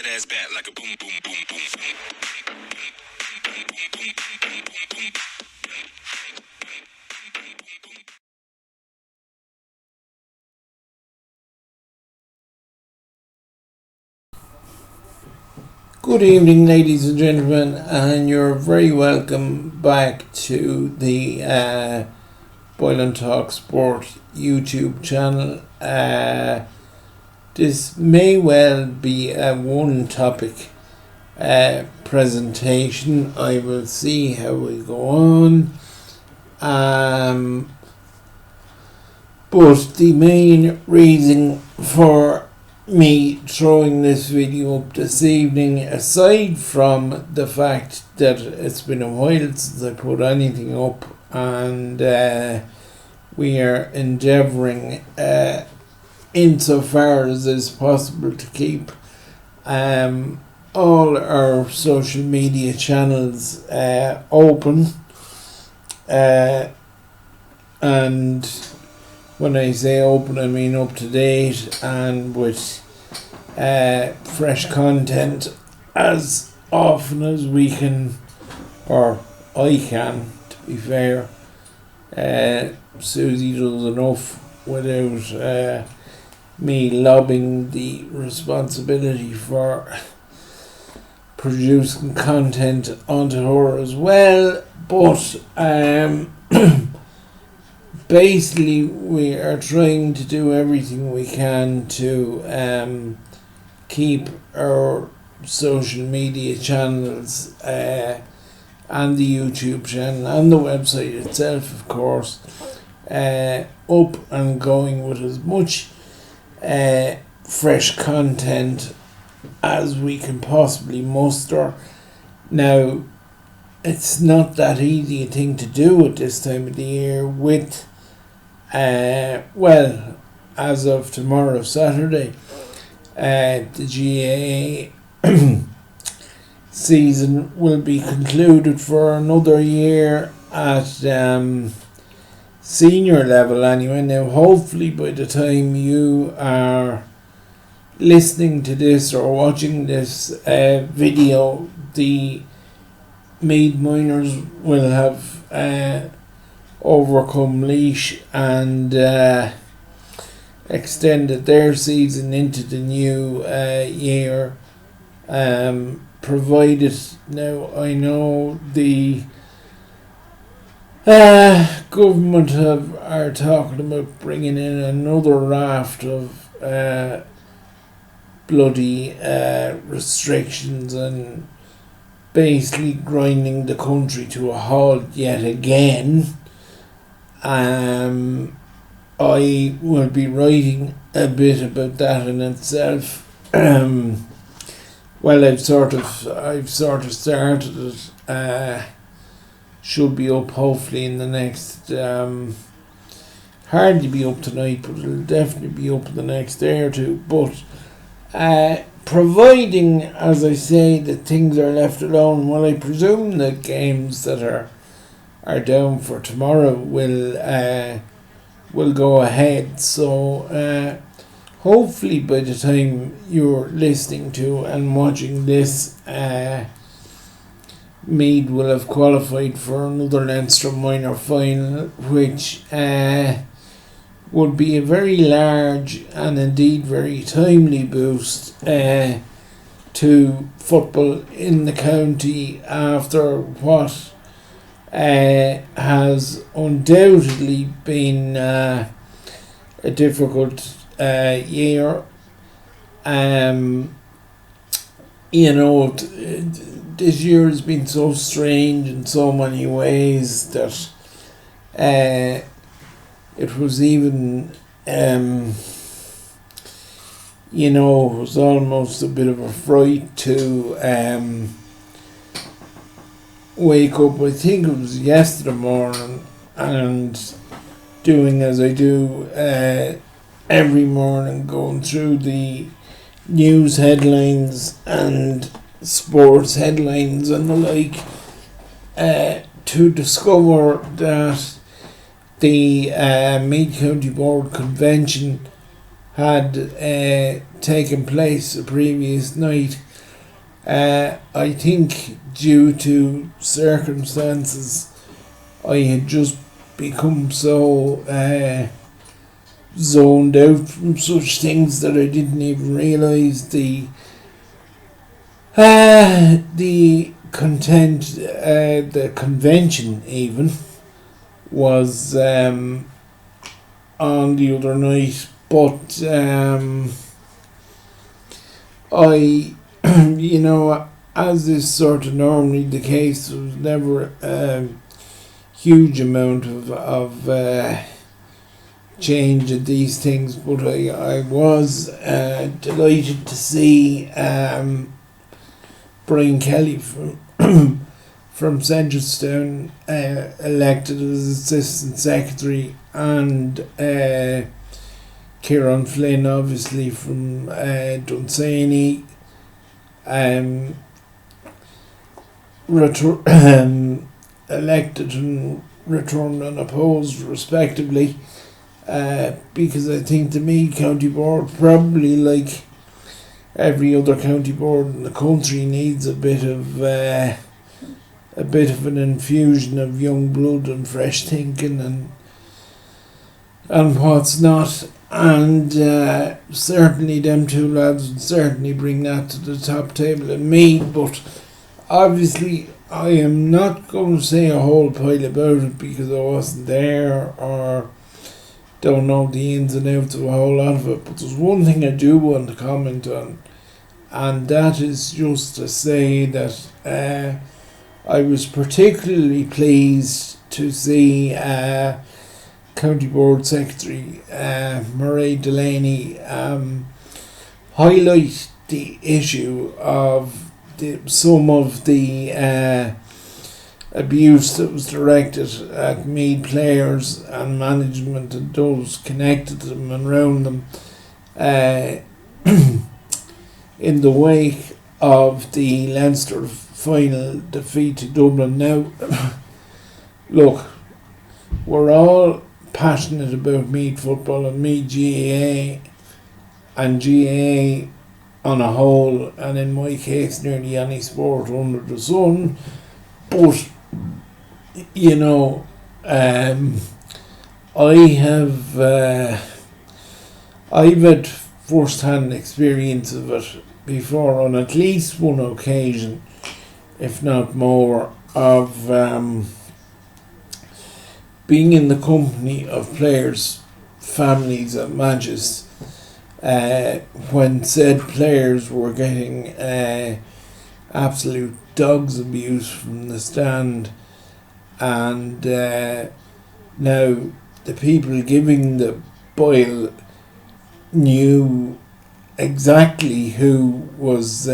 that ass back like a boom, boom, boom, boom, boom. Good evening, ladies and gentlemen, and you're very welcome back to the Boylan Talk Sport YouTube channel. This may well be a one topic presentation. I will see how we go on. But the main reason for me throwing this video up this evening, aside from the fact that it's been a while since I put anything up, and we are endeavouring insofar as is possible to keep all our social media channels open, and when I say open, I mean up to date and with fresh content as often as we can, or I can, to be fair. Susie does enough without me lobbing the responsibility for producing content onto her as well, but basically we are trying to do everything we can to keep our social media channels and the YouTube channel and the website itself, of course, up and going with as much fresh content as we can possibly muster. Now, it's not that easy a thing to do at this time of the year with well, as of tomorrow, Saturday, the GAA season will be concluded for another year at senior level anyway. Now, hopefully by the time you are listening to this or watching this video, the Meath Minors will have overcome Laois and extended their season into the new year, provided, now I know the government are talking about bringing in another raft of bloody restrictions and basically grinding the country to a halt yet again. I will be writing a bit about that in itself. Well, I've sort of started it. Should be up hopefully in the next hardly be up tonight, but it'll definitely be up in the next day or two. But providing, as I say, that things are left alone, well, I presume the games that are down for tomorrow will go ahead. So hopefully by the time you're listening to and watching this, Meath will have qualified for another Leinster minor final, which would be a very large and indeed very timely boost to football in the county after what has undoubtedly been a difficult year. This year has been so strange in so many ways that it was even it was almost a bit of a fright to wake up. I think it was yesterday morning, and doing as I do every morning, going through the news headlines and sports headlines and the like, to discover that the Meath County Board Convention had taken place the previous night, I think due to circumstances, I had just become so zoned out from such things that I didn't even realise the convention even was on the other night, but I, as is sort of normally the case, there was never a huge amount of change in these things, but I was delighted to see Brian Kelly from from Centrestown elected as Assistant Secretary, and Kieran Flynn obviously from Dunsany elected and returned unopposed respectively, because I think the Meath County Board, probably like every other county board in the country, needs a bit of an infusion of young blood and fresh thinking and what's not, and certainly them two lads would certainly bring that to the top table in Meath. But obviously I am not going to say a whole pile about it because I wasn't there or don't know the ins and outs of a whole lot of it. But there's one thing I do want to comment on, and that is just to say that I was particularly pleased to see County Board Secretary Murray Delaney highlight the issue of some of the abuse that was directed at Meath players and management and those connected to them and around them in the wake of the Leinster final defeat to Dublin. Now, look, we're all passionate about Meath football and Meath GAA and GAA on a whole, and in my case nearly any sport under the sun, but I've had first-hand experience of it before on at least one occasion, if not more, of being in the company of players' families at matches when said players were getting absolute dogs abuse from the stand, and now the people giving the boil knew exactly who was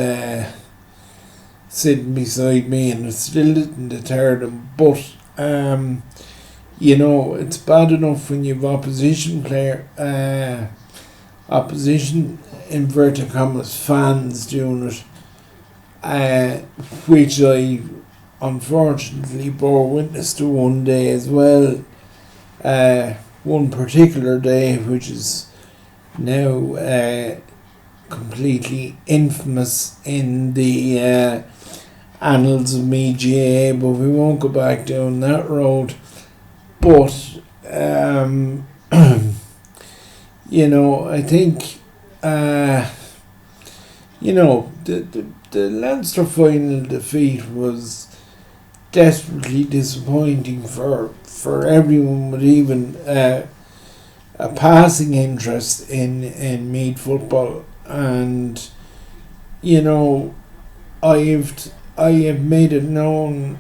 sitting beside me, and it still didn't deter them. But it's bad enough when you've opposition inverted commas fans doing it, which I unfortunately bore witness to one day as well. One particular day, which is now completely infamous in the annals of Meath GAA, but we won't go back down that road. But I think the Leinster final defeat was desperately disappointing for everyone with even a passing interest in Meath football, and I have made it known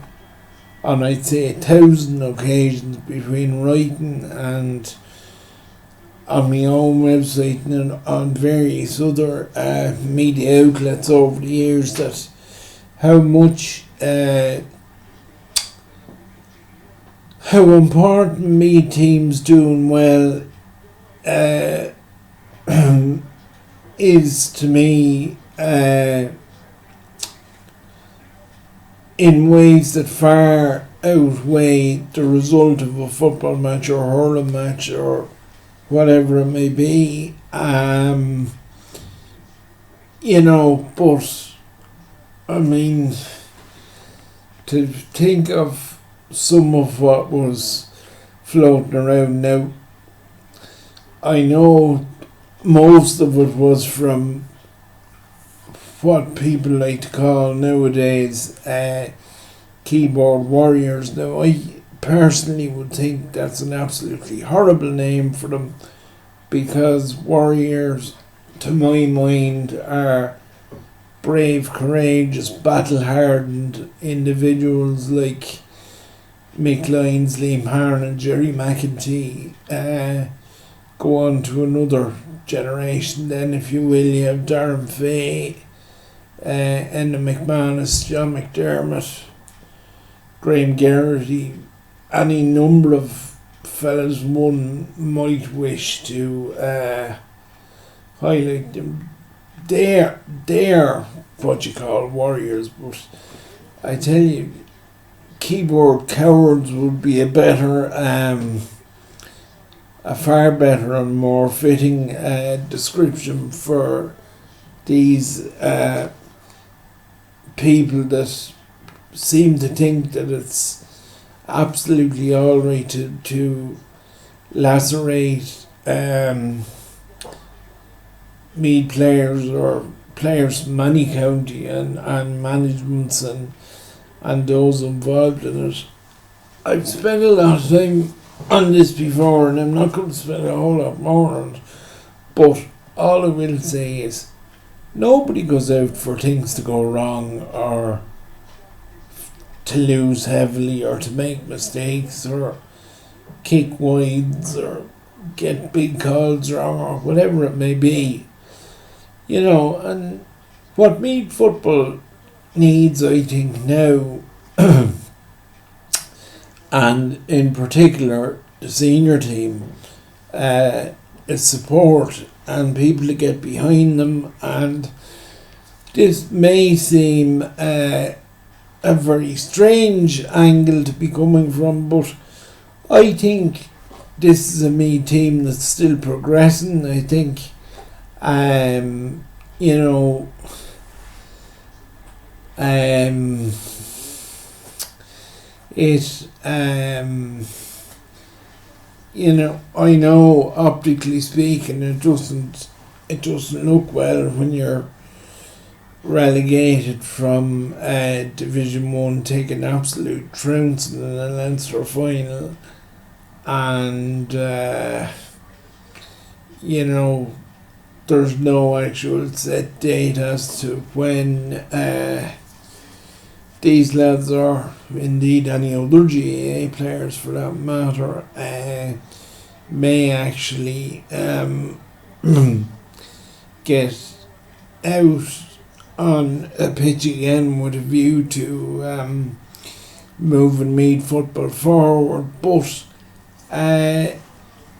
on, I'd say, 1,000 occasions between writing and on my own website and on various other media outlets over the years, that how important Meath teams doing well is to me in ways that far outweigh the result of a football match or hurling match or whatever it may be. But I mean, to think of some of what was floating around now, I know most of it was from what people like to call nowadays keyboard warriors. Now, I personally would think that's an absolutely horrible name for them, because warriors, to my mind, are brave, courageous, battle-hardened individuals like Mick Lyons, Liam Harn and Jerry McEntee. Go on to another generation then, if you will. You have Darren Fay, Enda McManus, John McDermott, Graham Geraghty, any number of fellas one might wish to highlight them. They're what you call warriors, but I tell you, keyboard cowards would be a far better and more fitting description for these people that seem to think that it's absolutely alright to lacerate Meath players or players from any county and managements and those involved in it. I've spent a lot of time on this before, and I'm not going to spend a whole lot more on it, but all I will say is nobody goes out for things to go wrong or to lose heavily or to make mistakes or kick wides or get big calls wrong or whatever it may be. You know, and what Meath football needs, I think, now, and in particular the senior team, is support and people to get behind them. And this may seem a very strange angle to be coming from, but I think this is a Meath team that's still progressing. I think you know, you know, I know optically speaking it doesn't look well when you're relegated from Division 1, taking absolute trouncing in a Leinster final, and you know, there's no actual set date as to when these lads, or indeed any other GAA players for that matter, may actually get out on a pitch again with a view to moving Meath football forward. But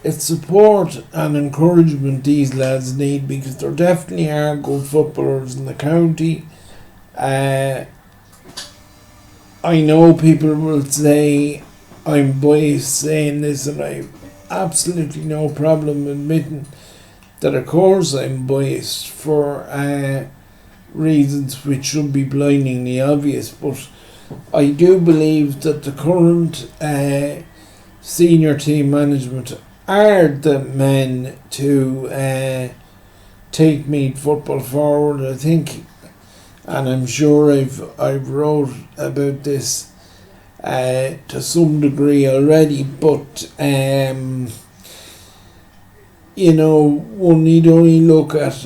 it's support and encouragement these lads need, because there definitely are good footballers in the county. I know people will say I'm biased saying this, and I've absolutely no problem admitting that of course I'm biased for reasons which should be blindingly obvious, but I do believe that the current senior team management are the men to take Meath football forward. I think, and I'm sure I've wrote about this to some degree already, but you know, one need only look at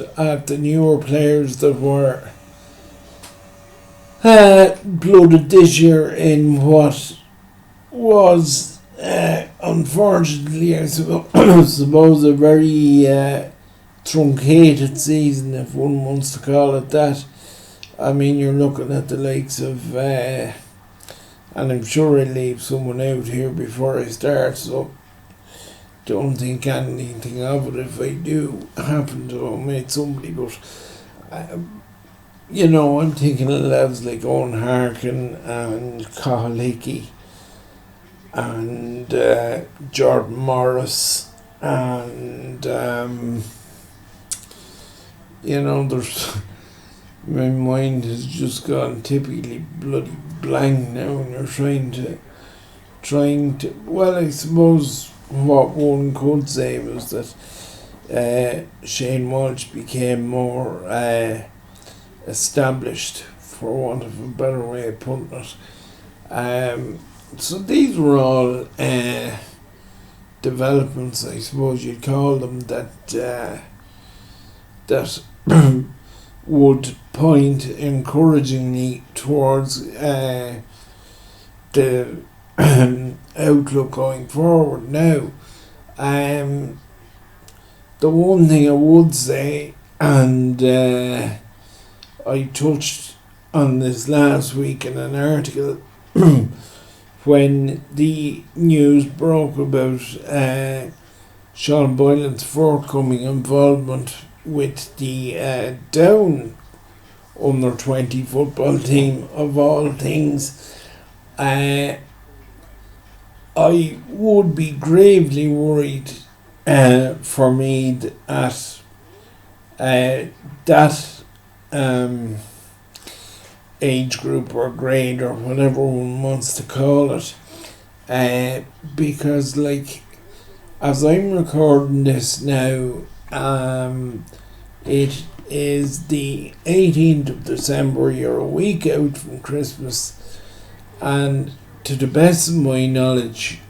the newer players that were blooded this year in what was unfortunately, I suppose, a very truncated season, if one wants to call it that. I mean, you're looking at the likes of, and I'm sure I'll leave someone out here before I start, so don't think anything of it if I do happen to omit somebody, but you know, I'm thinking of lads like Owen Harkin and Cathal Hickey and Jordan Morris, and you know, there's my mind has just gone typically bloody blank now, and you're trying to. Well, I suppose what one could say was that Shane Walsh became more established, for want of a better way of putting it. So these were all developments, I suppose you'd call them, that would point encouragingly towards the outlook going forward. Now, the one thing I would say, and I touched on this last week in an article when the news broke about Sean Boylan's forthcoming involvement with the Down under 20 football team, of all things. I would be gravely worried for Meath at that age group or grade or whatever one wants to call it, because, like, as I'm recording this now, it is the 18th of December. You're a week out from Christmas, and to the best of my knowledge,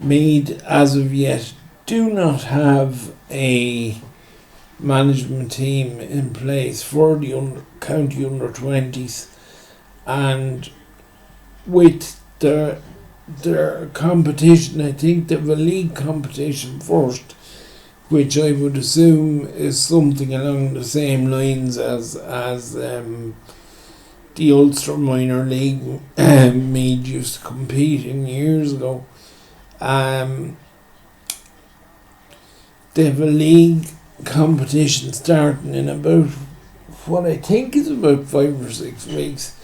Meath as of yet do not have a management team in place for the county under 20s, and with their competition, I think they have a league competition first, which I would assume is something along the same lines as the Ulster Minor League Meath used to compete in years ago. They have a league competition starting in about what I think is about 5 or 6 weeks,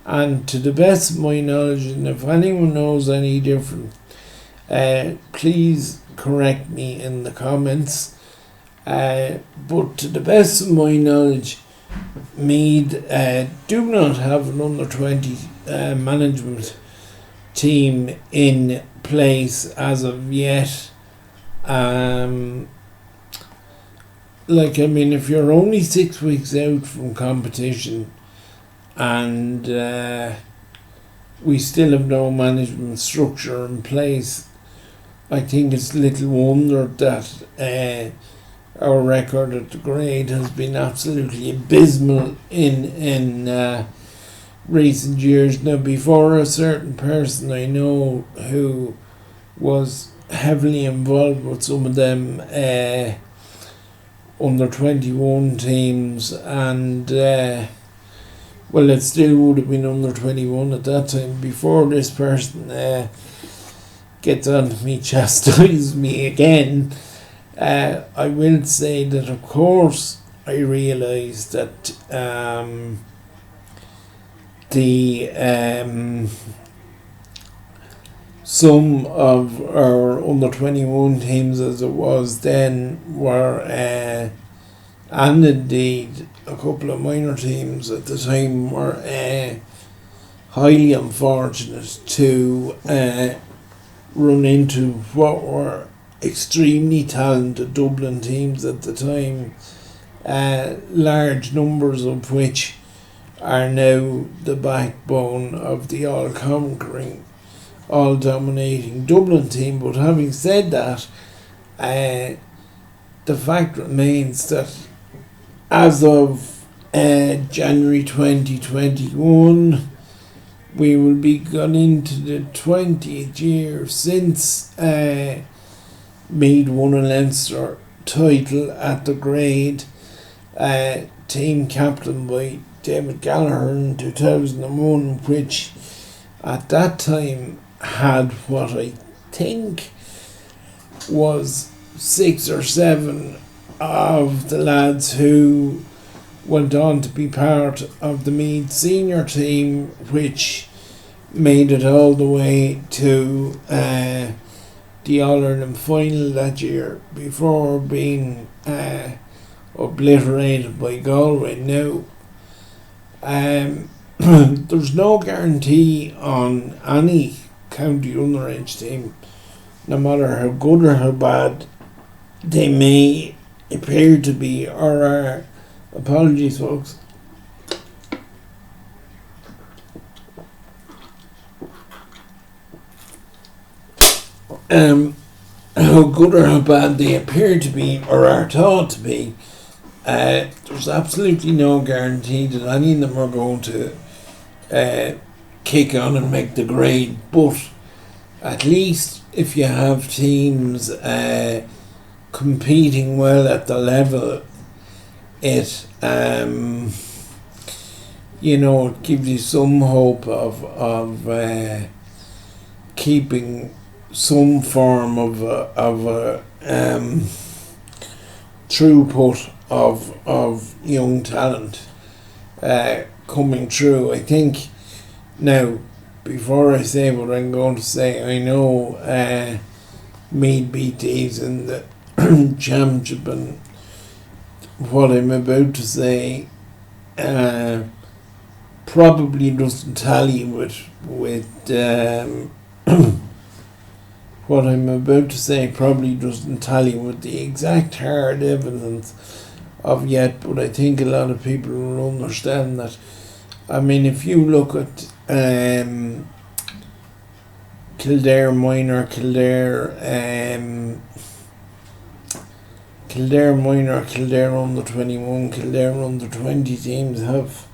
and to the best of my knowledge, and if anyone knows any different, please correct me in the comments, but to the best of my knowledge, Meath do not have an under 20 management team in place as of yet. If you're only 6 weeks out from competition and we still have no management structure in place, I think it's little wonder that our record at the grade has been absolutely abysmal in recent years. Now, before, a certain person I know who was heavily involved with some of them under 21 teams, and it still would have been under 21 at that time. Before this person gets on to me, chastise me again, I will say that, of course, I realise that some of our under 21 teams, as it was then, were and indeed a couple of minor teams at the time were highly unfortunate to run into what were extremely talented Dublin teams at the time, large numbers of which are now the backbone of the all-conquering, all-dominating Dublin team. But having said that, the fact remains that as of January 2021, we will be gone into the 20th year since Meath won a Leinster title at the grade, team captained by David Gallagher in 2001, which at that time had what I think was 6 or 7 of the lads who went on to be part of the Meath senior team, which made it all the way to the All-Ireland final that year, before being obliterated by Galway. Now, there's no guarantee on any county underage team, no matter how good or how bad they may appear to be, or are. Apologies, folks. How good or how bad they appear to be or are thought to be, there's absolutely no guarantee that any of them are going to kick on and make the grade. But at least if you have teams competing well at the level, it it gives you some hope of keeping some form of throughput of young talent coming through. I think now, before I say what I'm going to say, I know Meath beat these in the championship, and what I'm about to say probably doesn't tally with what I'm about to say probably doesn't tally with the exact hard evidence of yet, but I think a lot of people will understand that. I mean, if you look at Kildare Minor, Kildare Minor, Kildare under 21, Kildare under 20 teams have,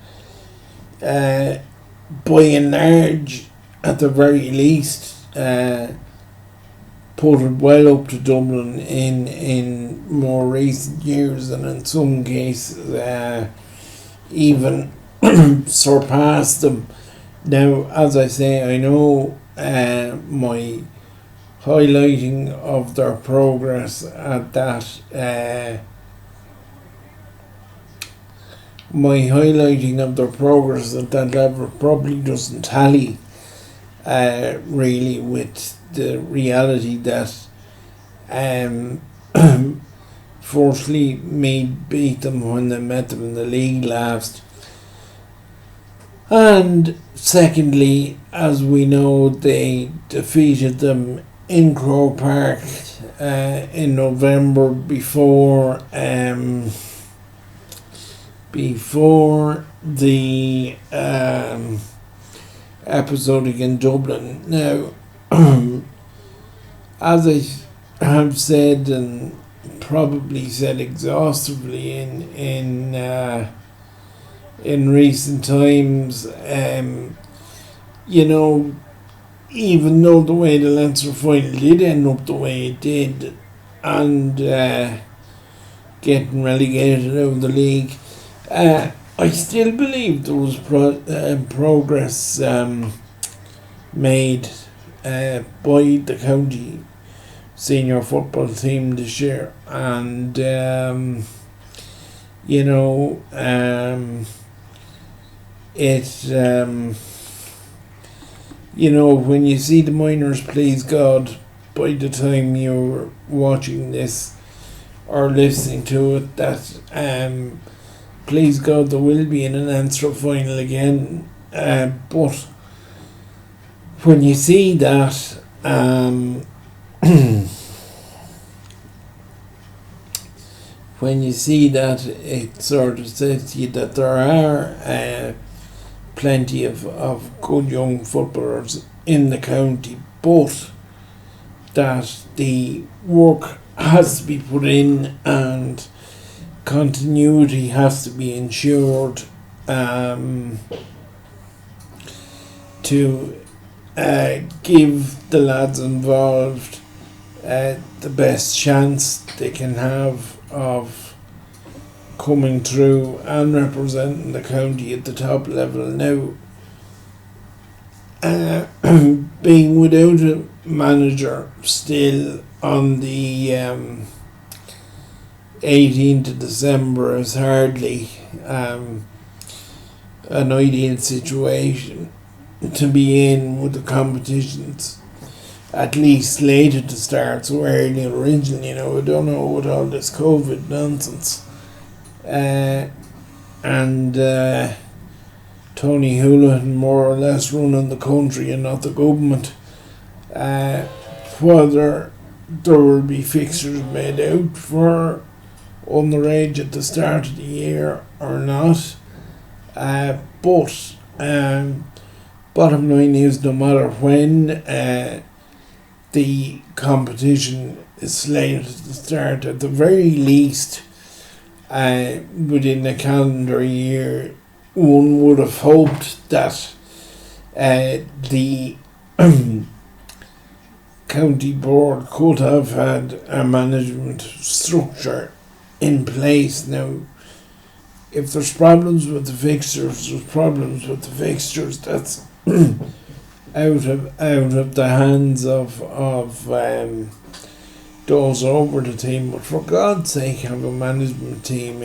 by and large, at the very least, put it well up to Dublin in more recent years, and in some cases even surpassed them. Now, as I say, I know my highlighting of their progress at that level probably doesn't tally really with the reality that firstly Meath beat them when they met them in the league last, and secondly, as we know, they defeated them in Croke Park in November before the episode against Dublin. Now, as I have said, and probably said exhaustively in recent times, even though the way the Leinster final did end up the way it did, and getting relegated out of the league, I still believe there was progress made by the county senior football team this year, and when you see the minors, please God, by the time you're watching this or listening to it, that please God there will be an Leinster final again, but when you see that when you see that, it sort of says to you that there are plenty of good young footballers in the county, but that the work has to be put in and continuity has to be ensured to give the lads involved the best chance they can have of coming through and representing the county at the top level. Now, being without a manager still on the 18th of December is hardly an ideal situation to be in, with the competitions at least slated to start so early originally. I don't know, with all this COVID nonsense, and Tony Houlihan more or less running the country and not the government. Whether there will be fixtures made out for underage at the start of the year or not, but bottom line is, no matter when the competition is slated to start, at the very least within a calendar year, one would have hoped that the county board could have had a management structure in place. Now, if there's problems with the fixtures, there's problems with the fixtures. That's out of the hands of those over the team. But for God's sake, have a management team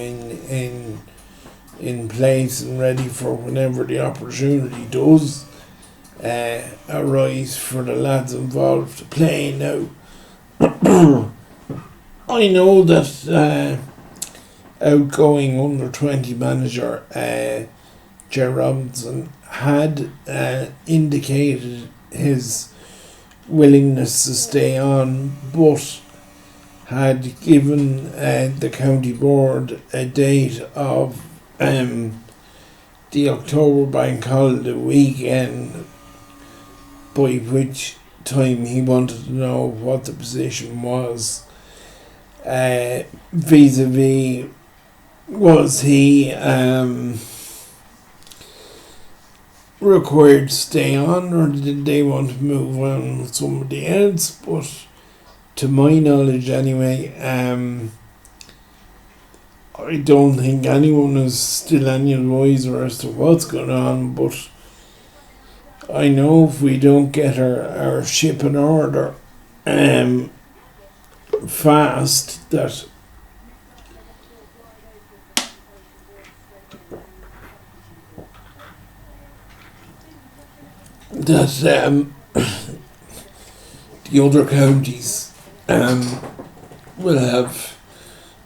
in place and ready for whenever the opportunity does arise for the lads involved to play. Now, I know that outgoing under-20 manager Ger Robinson had indicated his willingness to stay on, but had given the county board a date of the October bank holiday weekend, by which time he wanted to know what the position was vis-a-vis, was he required to stay on, or did they want to move on with somebody else? But to my knowledge anyway, I don't think anyone is still any wiser as to what's going on, but I know if we don't get our ship in order fast, that the other counties will have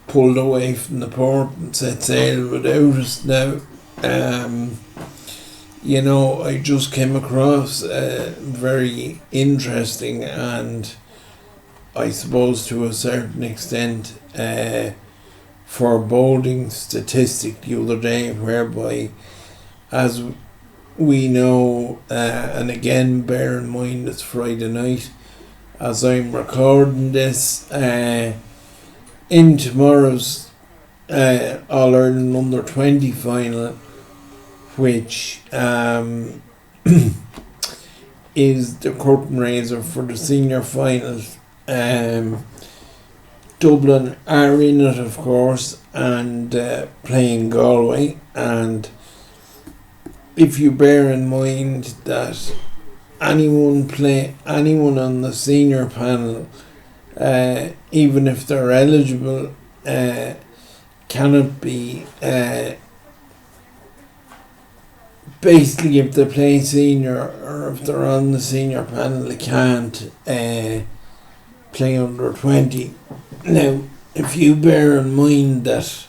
pulled away from the port and set sail without us now. You know, I just came across a very interesting and, I suppose to a certain extent, foreboding statistic the other day, whereby, as we know, and again bear in mind it's Friday night as I'm recording this, in tomorrow's All-Ireland Under-20 final, which is the curtain raiser for the senior finals. Dublin are in it, of course, and playing Galway. And if you bear in mind that anyone on the senior panel, even if they're eligible, cannot be basically, if they play senior or if they're on the senior panel, they can't play under 20. Now, if you bear in mind that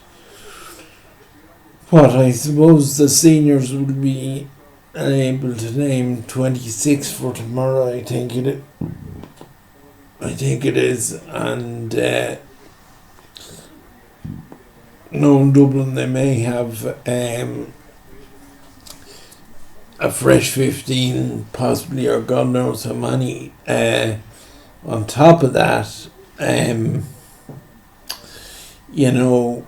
what I suppose the seniors will be able to name 26 for tomorrow, I think it is, and no, in Dublin they may have a fresh 15, possibly, or God knows how many. On top of that, you know,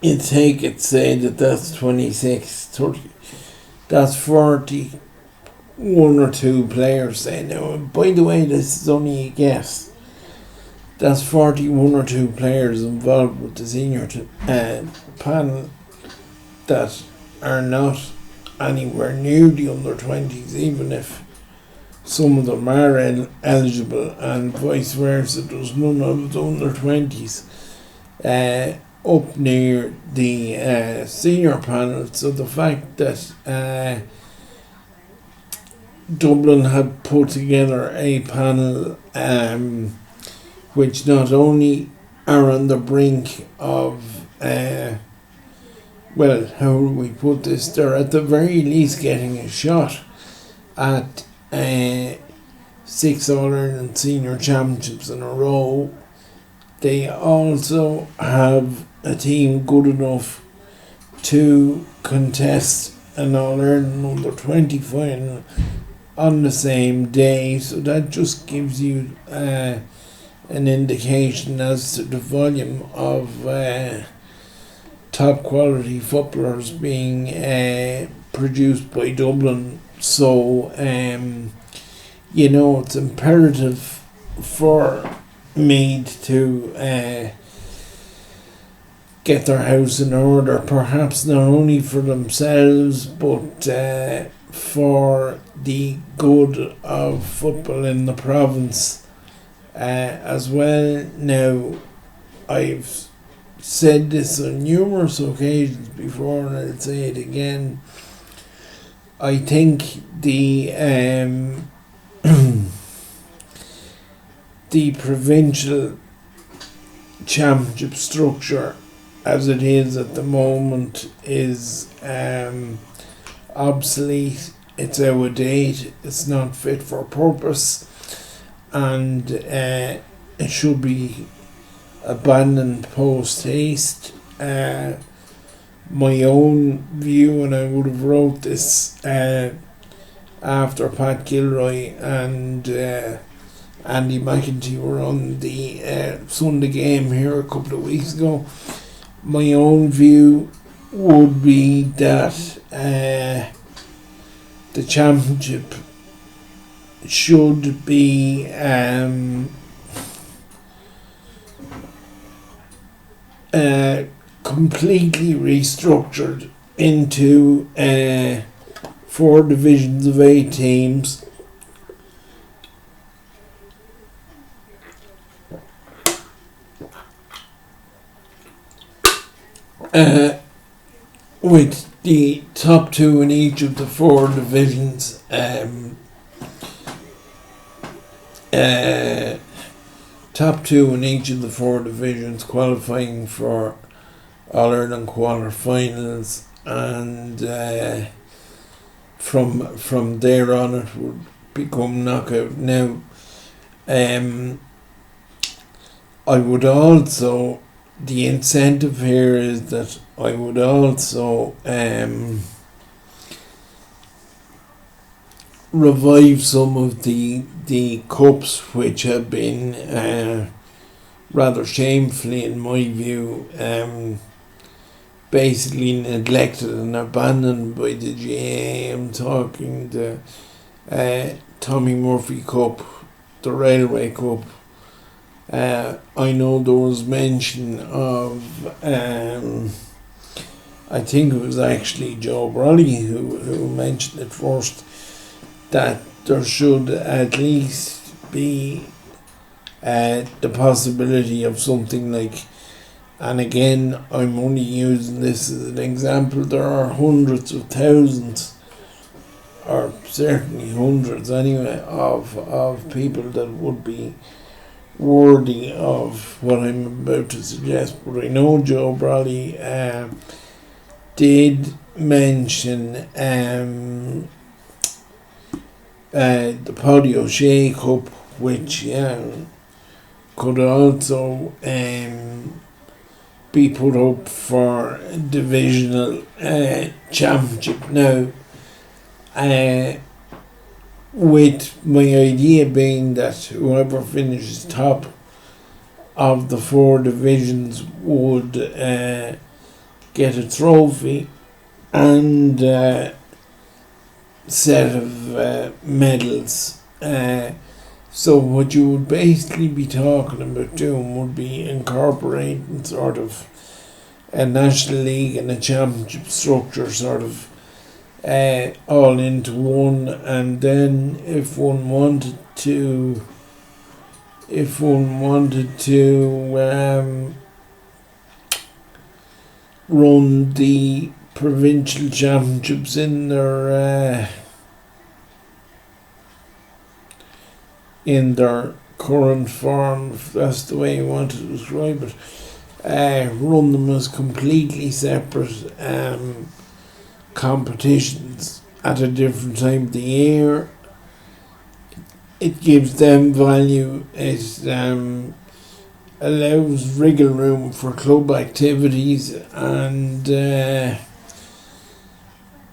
you take it, say that's 26, 30, that's 40, one or two players, say. Now, by the way, this is only a guess. That's 41 or 2 players involved with the senior panel that are not anywhere near the under-20s, even if some of them are eligible, and vice versa. There's none of the under-20s up near the senior panel. So the fact that Dublin had put together a panel which not only are on the brink of well, how do we put this? They're at the very least getting a shot at 6 All-Ireland Senior Championships in a row. They also have a team good enough to contest an All-Ireland under-20 final on the same day, so that just gives you an indication as to the volume of top quality footballers being produced by Dublin. So it's imperative for Meath to get their house in order, perhaps not only for themselves but for the good of football in the province as well. Now, I've said this on numerous occasions before and I'll say it again. I think the the provincial championship structure as it is at the moment is obsolete. It's out of date. It's not fit for purpose, and it should be abandoned post haste. My own view, and I would have wrote this after Pat Gilroy and Andy McEntee were on the Sunday game here a couple of weeks ago. My own view would be that the championship should be completely restructured into 4 divisions of 8 teams. With the top 2 in each of the 4 divisions top 2 in each of the 4 divisions qualifying for All-Ireland quarter-finals, and from there on it would become knockout. Now, I would also, the incentive here is that I would also revive some of the cups which have been rather shamefully, in my view, basically neglected and abandoned by the GAA. I'm talking the Tommy Murphy Cup, the Railway Cup. I know there was mention of I think it was actually Joe Brolly who mentioned it first, that there should at least be the possibility of something like, and again I'm only using this as an example, there are hundreds of thousands, or certainly hundreds anyway, of people that would be worthy of what I'm about to suggest. But I know Joe Brolly did mention the Paddy O'Shea Cup, which could also be put up for a divisional championship. Now, with my idea being that whoever finishes top of the 4 divisions would get a trophy and set of medals. So what you would basically be talking about doing would be incorporating sort of a National League and a Championship structure sort of all into one, and then if one wanted to run the provincial championships in their current form, if that's the way you want to describe it, run them as completely separate competitions at a different time of the year. It gives them value. It allows wriggle room for club activities, and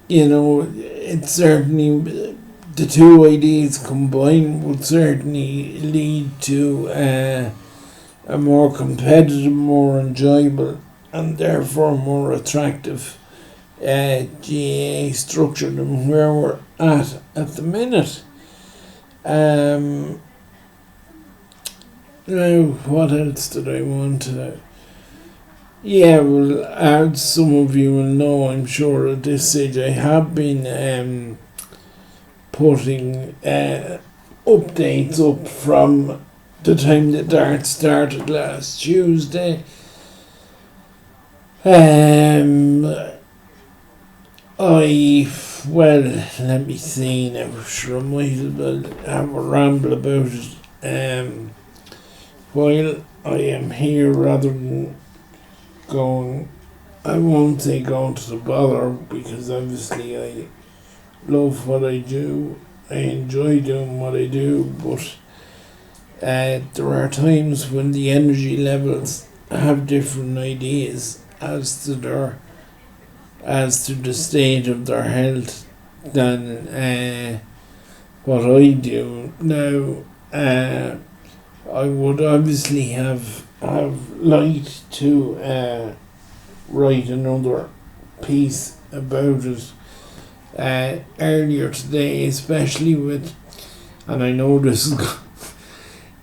it's certainly, the two ideas combined would certainly lead to a more competitive, more enjoyable, and therefore more attractive GAA structure than where we're at the minute. Now, what else did I want to... Yeah, well, as some of you will know, I'm sure at this stage, I have been putting updates up from the time the dart started last Tuesday. Let me see now. Sure, I might as well have a ramble about it while I am here, rather than going. I won't say going to the bother, because obviously I love what I do. I enjoy doing what I do, but there are times when the energy levels have different ideas as to the state of their health than what I do. Now, I would obviously have liked to write another piece about it earlier today, especially with, and I know this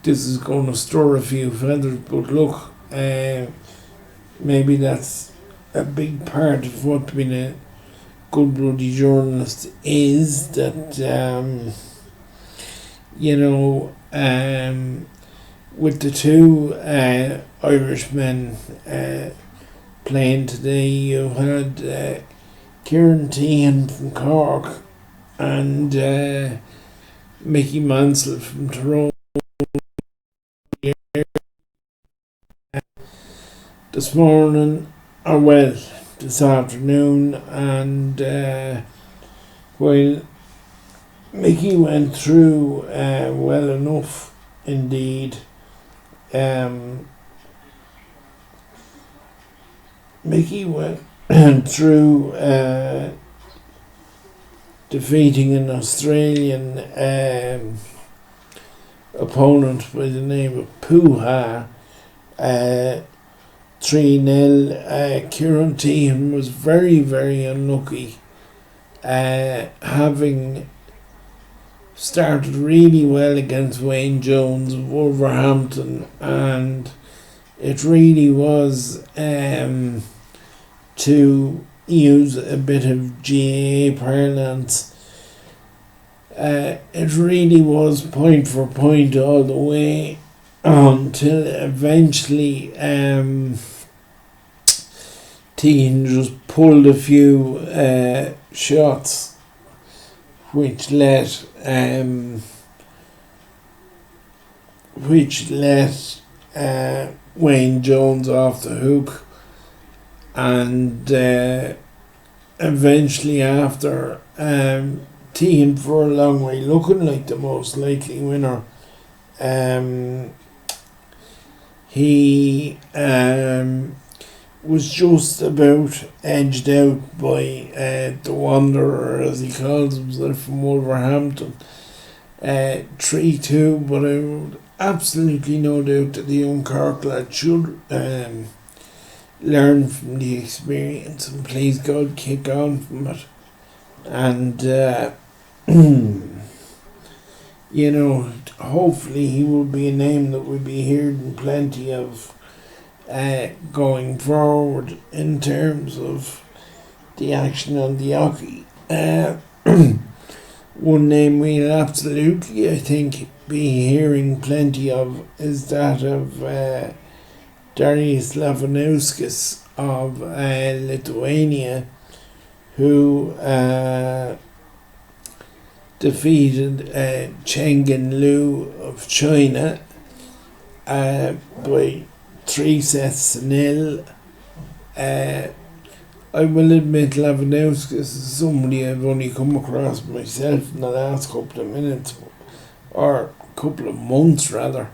is going to stir a few feathers, but look, maybe that's a big part of what being a good bloody journalist is, that with the two Irishmen playing today, you had Kieran Tehan from Cork and Mickey Mansell from Tyrone this morning, this afternoon, and while Mickey went through well enough indeed, Mickey went through defeating an Australian opponent by the name of Puha 3-0. Kieran Tehan was very, very unlucky, having started really well against Wayne Jones of Wolverhampton, and it really was, to use a bit of GAA parlance, it really was point for point all the way, until eventually Tehan just pulled a few shots which let Wayne Jones off the hook, and eventually, after Tehan for a long way looking like the most likely winner, he was just about edged out by the Wanderer, as he calls himself, from Wolverhampton, 3-2, but I would absolutely no doubt that the young Cork lad should learn from the experience and, please God, kick on from it. And hopefully he will be a name that we'll be hearing plenty of going forward in terms of the action on the hockey. One name we'll absolutely, I think, be hearing plenty of is that of Darius Lavanauskas of Lithuania, who defeated Chenggen Liu of China by 3-0. I will admit Lewandowski is somebody I've only come across myself in the last couple of minutes, or couple of months rather.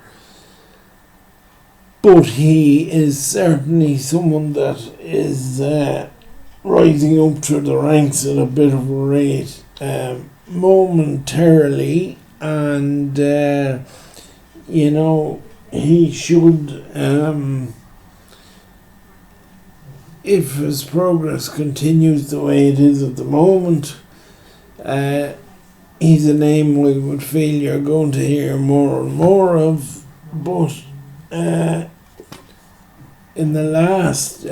But he is certainly someone that is rising up through the ranks at a bit of a rate momentarily, and he should, if his progress continues the way it is at the moment, he's a name we would feel you're going to hear more and more of. But in the last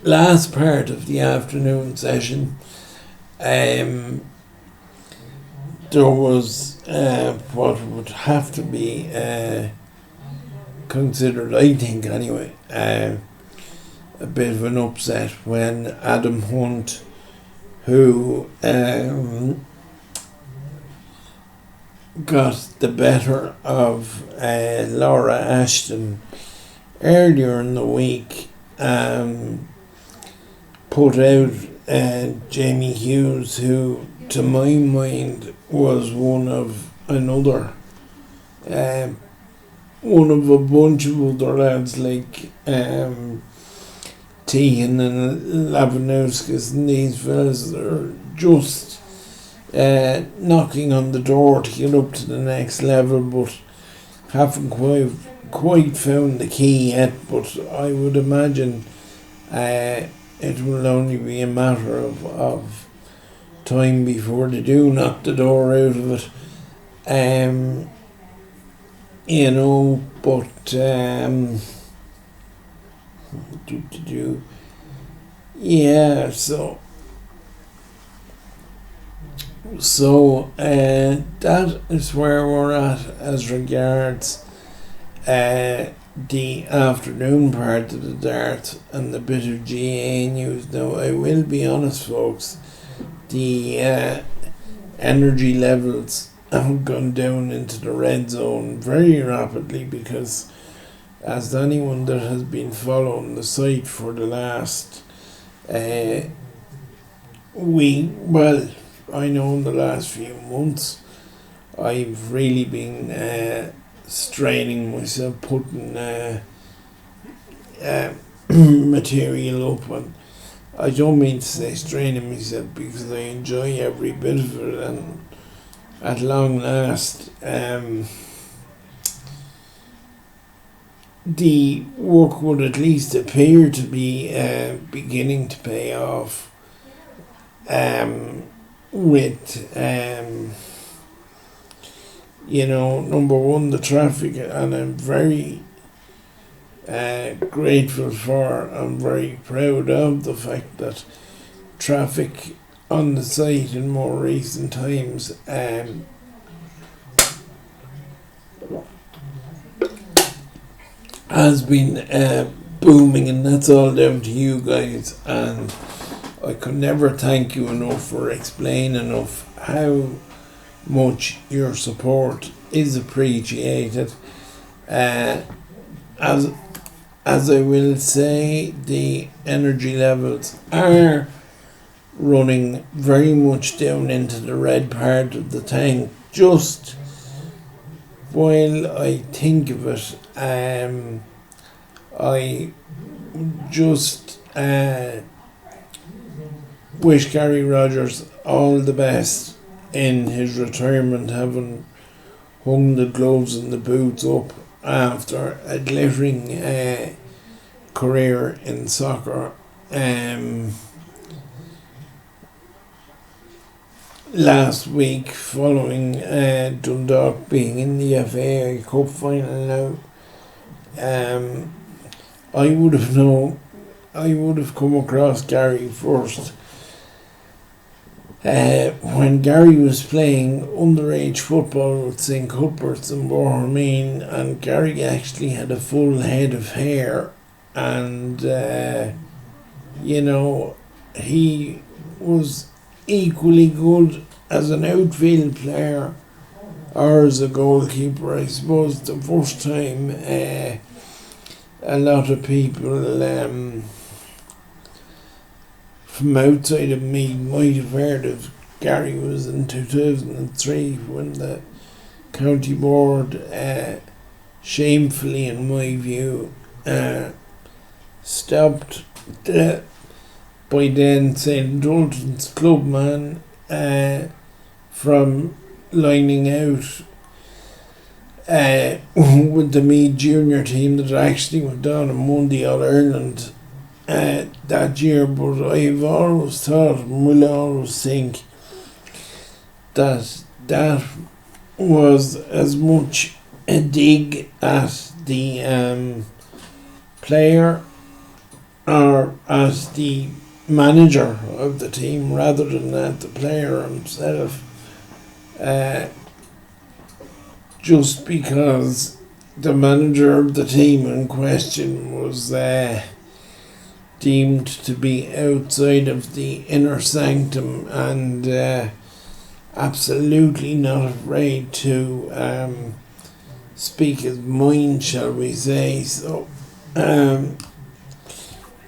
last part of the afternoon session, there was what would have to be considered, I think anyway, a bit of an upset when Adam Hunt, who got the better of Laura Ashton earlier in the week, put out Jamie Hughes, who to my mind was one of a bunch of other lads like Tehan and Lewandowski, and these fellas are just knocking on the door to get up to the next level, but haven't quite found the key yet. But I would imagine it will only be a matter of time before they do knock the door out of it. Yeah, so that is where we're at as regards the afternoon part of the dart and the bit of GA news. Now, I will be honest, folks, the energy levels have gone down into the red zone very rapidly, because as anyone that has been following the site for the last I know in the last few months, I've really been straining myself, putting material up, and I don't mean to say straining myself, because I enjoy every bit of it, and at long last the work would at least appear to be beginning to pay off, with number one, the traffic, and I'm very grateful for, I'm very proud of the fact that traffic on the site in more recent times has been booming, and that's all down to you guys, and I could never thank you enough or explain enough how much your support is appreciated. As I will say, the energy levels are running very much down into the red part of the tank. Just while I think of it, I just wish Gary Rogers all the best in his retirement, having hung the gloves and the boots up after a glittering career in soccer. Last week, following Dundalk being in the FA Cup final now, I would have come across Gary first when Gary was playing underage football with St Cuthbert's in Bohermeen, and Gary actually had a full head of hair, and he was equally good as an outfield player or as a goalkeeper. I suppose the first time a lot of people from outside of Meath might have heard of Gary was in 2003 when the county board, shamefully in my view, stopped the by then St. Dalton's clubman from lining out with the Meath junior team that actually went on and won the All-Ireland that year. But I've always thought and will always think that that was as much a dig at the player or as the manager of the team rather than at the player himself, just because the manager of the team in question was deemed to be outside of the inner sanctum and absolutely not afraid to speak his mind, shall we say. So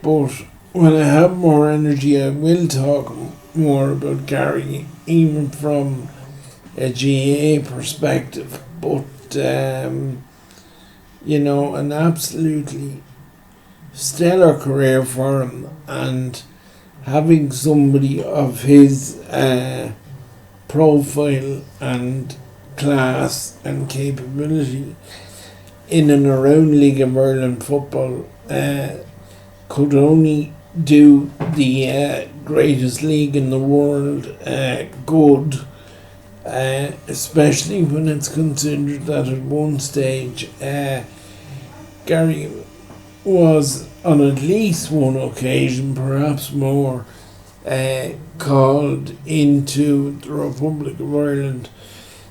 but when I have more energy I will talk more about Gary, even from a GA perspective. But an absolutely stellar career for him, and having somebody of his profile and class and capability in and around League of Ireland football could only do the greatest league in the world good, especially when it's considered that at one stage Gary was on at least one occasion, perhaps more, called into the Republic of Ireland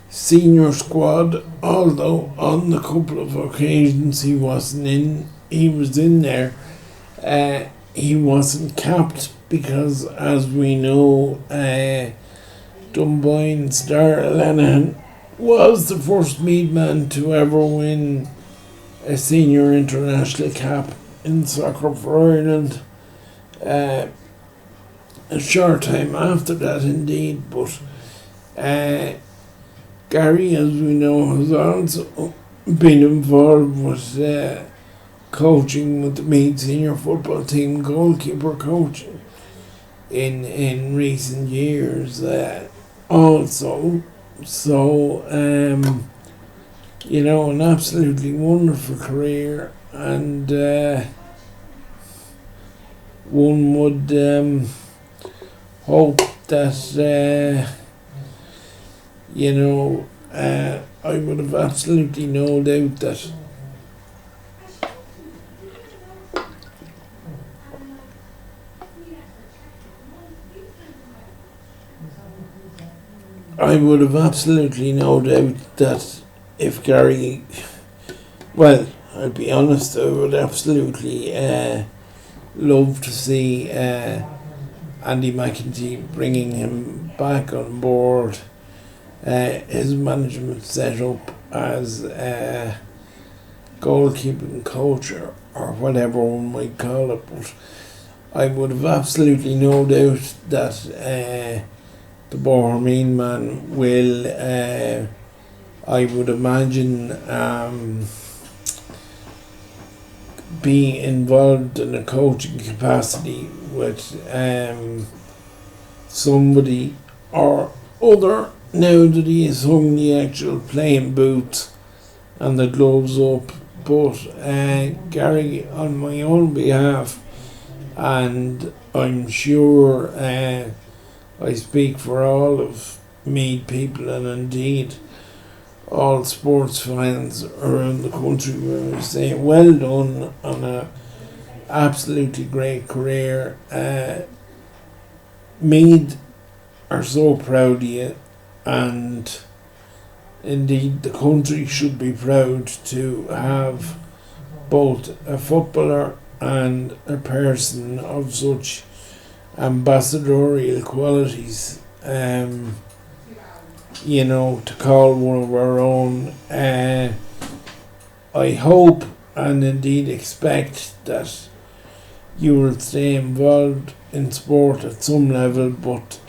senior squad, although on the couple of occasions he was in there. He wasn't capped because, as we know, Dunboyne's Darragh Lenihan was the first Meath man to ever win a senior international cap in soccer for Ireland. A short time after that, indeed, but Gary, as we know, has also been involved with coaching with the Meath senior football team, goalkeeper coaching in recent years also. So an absolutely wonderful career, and one would hope that I would have absolutely no doubt that if Gary, well, I'll be honest, I would absolutely love to see Andy McEntee bringing him back on board his management set up as a goalkeeping coach or whatever one might call it. But I would have absolutely no doubt that the Bohemian man will, I would imagine, be involved in a coaching capacity with somebody or other, now that he has hung the actual playing boots and the gloves up. But Gary, on my own behalf, and I'm sure I speak for all of Meath people and indeed all sports fans around the country, where I say well done on a absolutely great career. Meath are so proud of you, and indeed the country should be proud to have both a footballer and a person of such ambassadorial qualities, you know, to call one of our own. I hope and indeed expect that you will stay involved in sport at some level, but